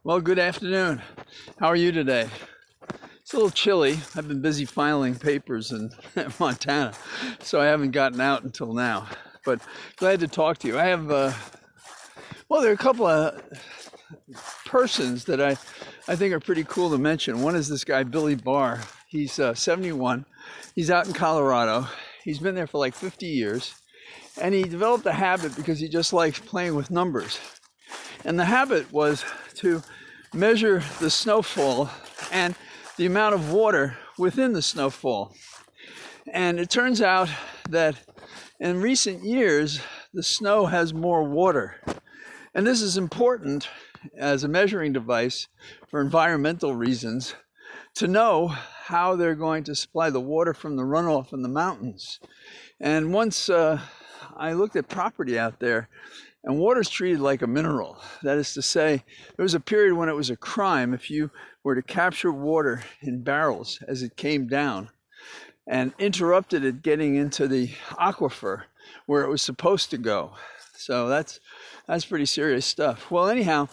Well, good afternoon. How are you today? It's a little chilly. I've been busy filing papers in Montana, so I haven't gotten out until now. But glad to talk to you. I have, well, there are a couple of persons that I think are pretty cool to mention. One is this guy, Billy Barr. He's 71. He's out in Colorado. He's been there for like 50 years. And he developed a habit because he just likes playing with numbers. And the habit was to measure the snowfall and the amount of water within the snowfall. And it turns out that in recent years, the snow has more water. And this is important as a measuring device for environmental reasons to know how they're going to supply the water from the runoff in the mountains. And once I looked at property out there, and water's treated like a mineral. That is to say, there was a period when it was a crime if you were to capture water in barrels as it came down and interrupted it getting into the aquifer where it was supposed to go. So that's pretty serious stuff. Well, anyhow,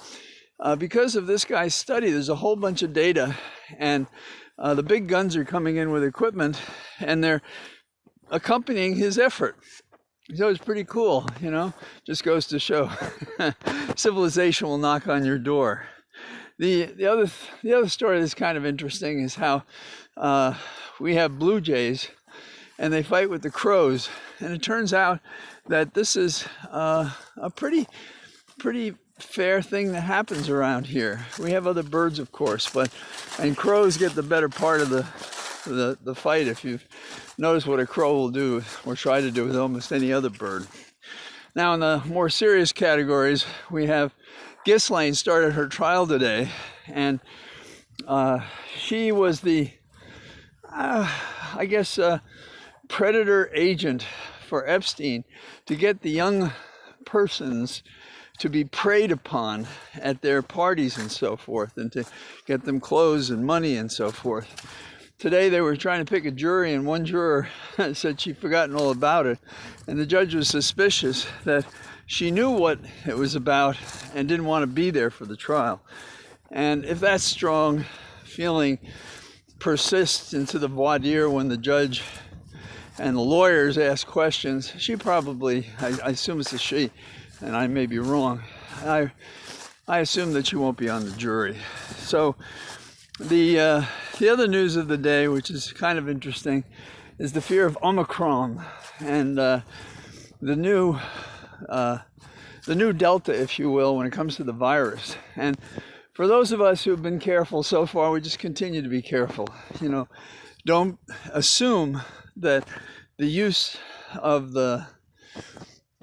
because of this guy's study, there's a whole bunch of data, and the big guns are coming in with equipment, and they're accompanying his effort. So it's pretty cool, you know, just goes to show civilization will knock on your door. The other story that's kind of interesting is how we have blue jays and they fight with the crows. And it turns out that this is a pretty fair thing that happens around here. We have other birds, of course, and crows get the better part of the fight. If you've noticed what a crow will do or try to do with almost any other bird. Now, in the more serious categories, we have Ghislaine started her trial today, and she was the, I guess, predator agent for Epstein to get the young persons to be preyed upon at their parties and so forth, and to get them clothes and money and so forth. Today they were trying to pick a jury, and one juror said she'd forgotten all about it, and the judge was suspicious that she knew what it was about and didn't want to be there for the trial. And if that strong feeling persists into the voir dire when the judge and the lawyers ask questions, she probably, I assume it's a she, and I may be wrong, I assume that she won't be on the jury. So the other news of the day, which is kind of interesting, is the fear of Omicron and the new Delta, if you will, when it comes to the virus. And for those of us who have been careful so far, we just continue to be careful. You know, don't assume that the use of the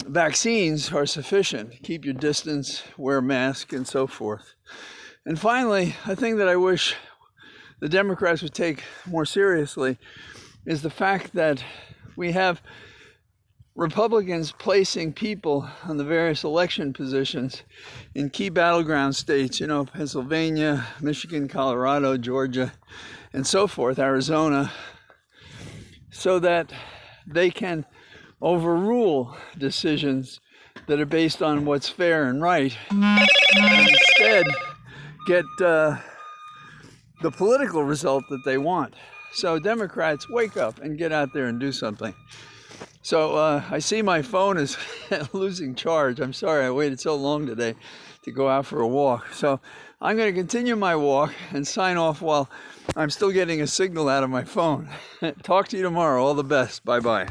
vaccines are sufficient. Keep your distance, wear a mask, and so forth. And finally, a thing that I wish the Democrats would take more seriously is the fact that we have Republicans placing people on the various election positions in key battleground states, you know, Pennsylvania, Michigan, Colorado, Georgia, and so forth, Arizona, so that they can overrule decisions that are based on what's fair and right, and instead get the political result that they want. So Democrats, wake up and get out there and do something. So I see my phone is losing charge. I'm sorry I waited so long today to go out for a walk. So I'm going to continue my walk and sign off while I'm still getting a signal out of my phone. Talk to you tomorrow. All the best. Bye-bye.